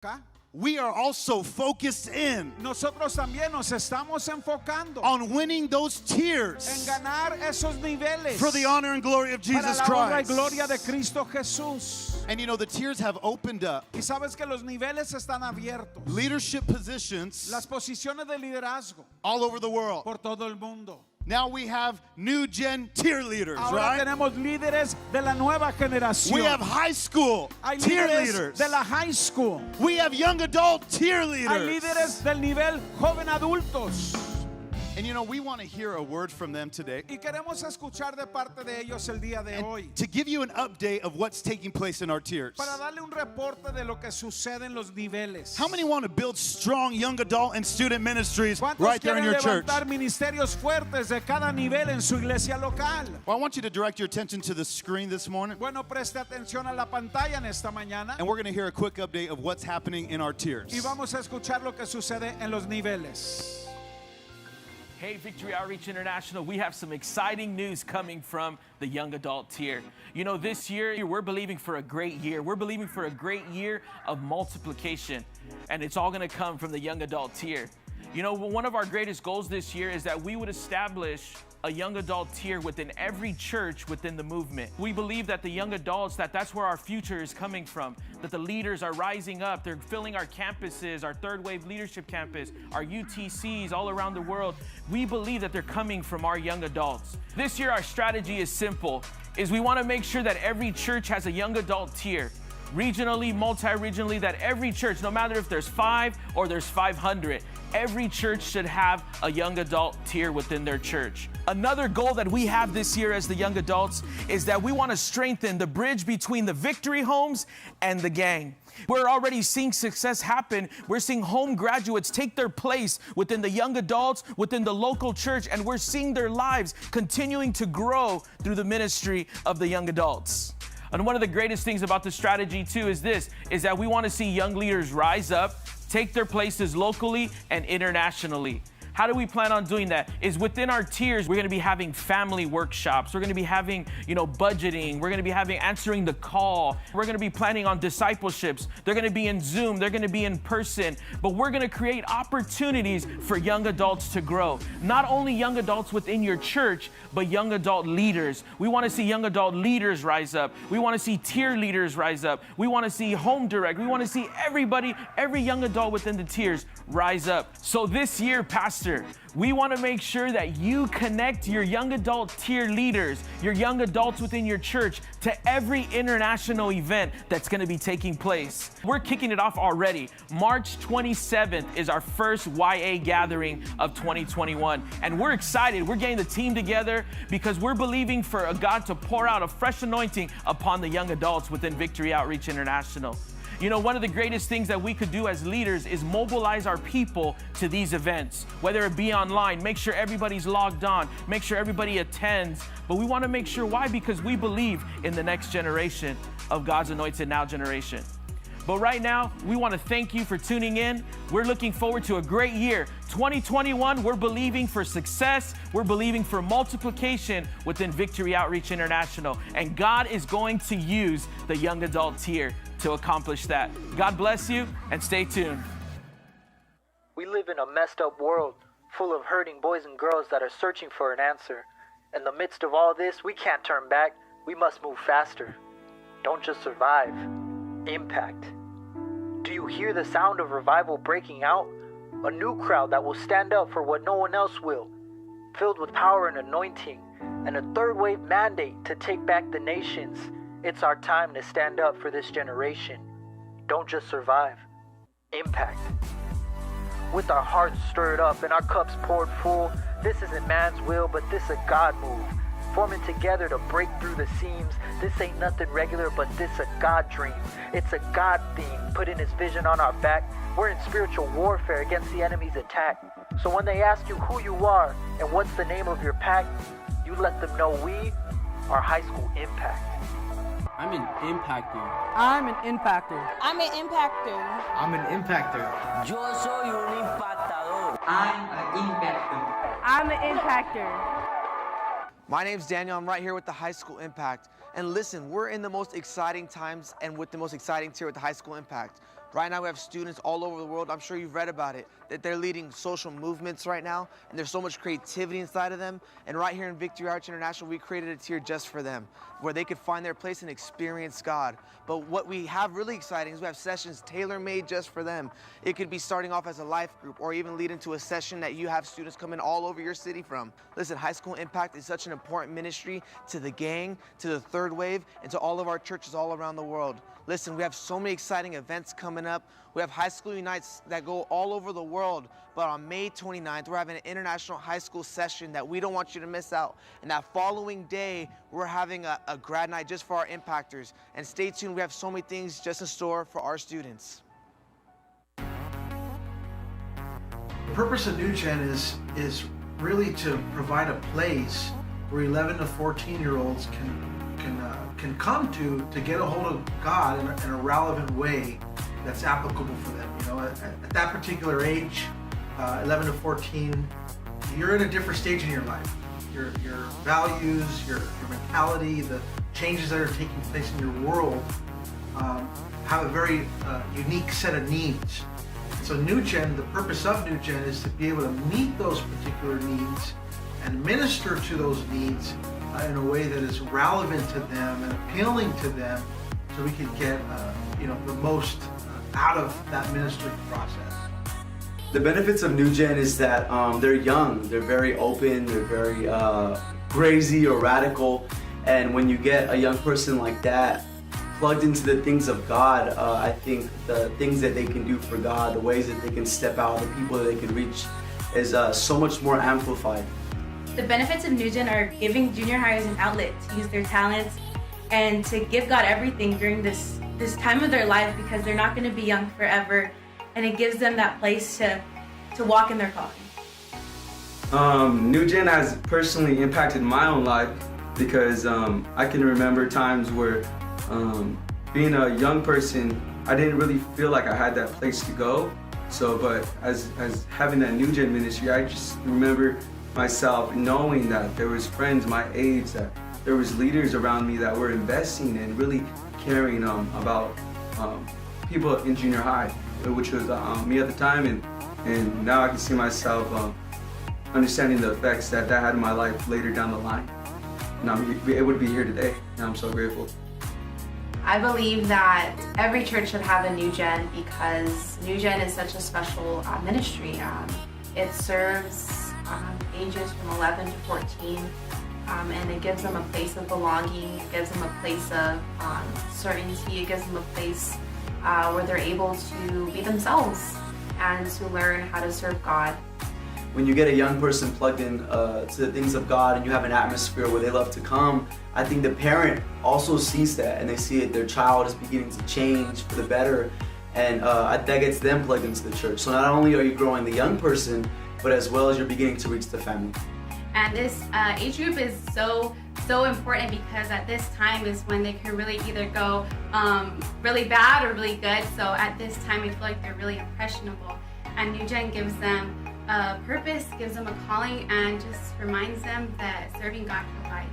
acá, we are also focused in nosotros también nos estamos enfocando on winning those en tears ganar esos niveles for the honor and glory of para Jesus la honra y Christ. gloria de Cristo Jesús. And you know, the tiers have opened up Y sabes que los niveles están abiertos. leadership positions Las posiciones de liderazgo all over the world. por todo el mundo. Now we have new gen tier leaders, Ahora right? tenemos líderes de la nueva generación. We have high school Hay tier líderes leaders. de la high school. We have young adult tier Hay leaders. líderes del nivel joven adultos. And you know, we want to hear a word from them today. Y queremos escuchar de parte de ellos el día de hoy. To give you an update of what's taking place in our tiers. Para darle un reporte de lo que sucede en los niveles. How many want to build strong young adult and student ministries ¿Cuántos right there in quieren your church? levantar ministerios fuertes de cada nivel en su iglesia local? Well, I want you to direct your attention to the screen this morning. Bueno, preste atención a la pantalla en esta mañana. And we're going to hear a quick update of what's happening in our tiers. Y vamos a escuchar lo que sucede en los niveles. Hey, Victory Outreach International, we have some exciting news coming from the young adult tier. You know, this year, we're believing for a great year. We're believing for a great year of multiplication, and it's all gonna come from the young adult tier. You know, one of our greatest goals this year is that we would establish a young adult tier within every church within the movement. We believe that the young adults, that's where our future is coming from, that the leaders are rising up, they're filling our campuses, our third wave leadership campus, our UTCs all around the world. We believe that they're coming from our young adults. This year, our strategy is simple, is we wanna make sure that every church has a young adult tier. Regionally, multi-regionally, that every church, no matter if there's 5 or there's 500, every church should have a young adult tier within their church. Another goal that we have this year as the young adults is that we want to strengthen the bridge between the Victory homes and the gang. We're already seeing success happen. We're seeing home graduates take their place within the young adults, within the local church, and we're seeing their lives continuing to grow through the ministry of the young adults. And one of the greatest things about the strategy too is that we want to see young leaders rise up, take their places locally and internationally. How do we plan on doing that? Is within our tiers, we're gonna be having family workshops. We're gonna be having, budgeting. We're gonna be having answering the call. We're gonna be planning on discipleships. They're gonna be in Zoom. They're gonna be in person. But we're gonna create opportunities for young adults to grow. Not only young adults within your church, but young adult leaders. We wanna see young adult leaders rise up. We wanna see tier leaders rise up. We wanna see home direct. We wanna see everybody, every young adult within the tiers rise up. So this year, Pastor, we want to make sure that you connect your young adult tier leaders, your young adults within your church, to every international event that's going to be taking place. We're kicking it off already. March 27th is our first YA gathering of 2021. And we're excited. We're getting the team together because we're believing for a God to pour out a fresh anointing upon the young adults within Victory Outreach International. You know, one of the greatest things that we could do as leaders is mobilize our people to these events, whether it be online, make sure everybody's logged on, make sure everybody attends. But we want to make sure, why? Because we believe in the next generation of God's anointed now generation. But right now, we want to thank you for tuning in. We're looking forward to a great year. 2021, we're believing for success. We're believing for multiplication within Victory Outreach International. And God is going to use the young adult tier to accomplish that. God bless you and stay tuned. We live in a messed up world full of hurting boys and girls that are searching for an answer. In the midst of all this, we can't turn back. We must move faster. Don't just survive, impact. Do you hear the sound of revival breaking out? A new crowd that will stand up for what no one else will, filled with power and anointing, and a third wave mandate to take back the nations. It's our time to stand up for this generation. Don't just survive, impact. With our hearts stirred up and our cups poured full, this isn't man's will, but this a God move. Forming together to break through the seams. This ain't nothing regular, but this a God dream. It's a God theme, putting his vision on our back. We're in spiritual warfare against the enemy's attack. So when they ask you who you are and what's the name of your pack, you let them know we are High School Impact. I'm an impactor. I'm an impactor. I'm an impactor. I'm an impactor. Yo soy un impactador. I'm an impactor. I'm an impactor. My name's Daniel. I'm right here with the High School Impact. And listen, we're in the most exciting times and with the most exciting tier with the High School Impact. Right now we have students all over the world, I'm sure you've read about it, that they're leading social movements right now, and there's so much creativity inside of them. And right here in Victory Arch International, we created a tier just for them, where they could find their place and experience God. But what we have really exciting is we have sessions tailor-made just for them. It could be starting off as a life group, or even lead into a session that you have students come in all over your city from. Listen, High School Impact is such an important ministry to the gang, to the third wave, and to all of our churches all around the world. Listen, we have so many exciting events coming up. We have High School Unites that go all over the world, but on May 29th, we're having an international high school session that we don't want you to miss out. And that following day, we're having a grad night just for our impactors. And stay tuned, we have so many things just in store for our students. The purpose of New Gen is really to provide a place where 11 to 14-year-olds can come to get a hold of God in a relevant way that's applicable for them. You know, at that particular age, 11 to 14, you're in a different stage in your life. Your values, your mentality, the changes that are taking place in your world have a very unique set of needs. So New Gen, the purpose of New Gen is to be able to meet those particular needs and minister to those needs in a way that is relevant to them and appealing to them, so we can get the most out of that ministry process. The benefits of New Gen is that they're young, they're very open, they're very crazy or radical, and when you get a young person like that plugged into the things of God, I think the things that they can do for God, the ways that they can step out, the people that they can reach is so much more amplified. The benefits of New Gen are giving junior hires an outlet to use their talents and to give God everything during this time of their life, because they're not going to be young forever, and it gives them that place to walk in their calling. New Gen has personally impacted my own life because I can remember times where being a young person, I didn't really feel like I had that place to go. But as having that New Gen ministry, I just remember myself knowing that there was friends my age, that there was leaders around me that were investing and really caring about people in junior high, which was me at the time, and now I can see myself understanding the effects that had in my life later down the line. And I'm able to be here today, and I'm so grateful. I believe that every church should have a New Gen because New Gen is such a special ministry. It serves ages from 11 to 14, and it gives them a place of belonging, it gives them a place of certainty, it gives them a place where they're able to be themselves and to learn how to serve God. When you get a young person plugged in to the things of God and you have an atmosphere where they love to come, I think the parent also sees that and they see it, their child is beginning to change for the better, and that gets them plugged into the church. So not only are you growing the young person, but as well as you're beginning to reach the family. And this age group is so important because at this time is when they can really either go really bad or really good. So at this time, I feel like they're really impressionable. And New Gen gives them a purpose, gives them a calling, and just reminds them that serving God provides.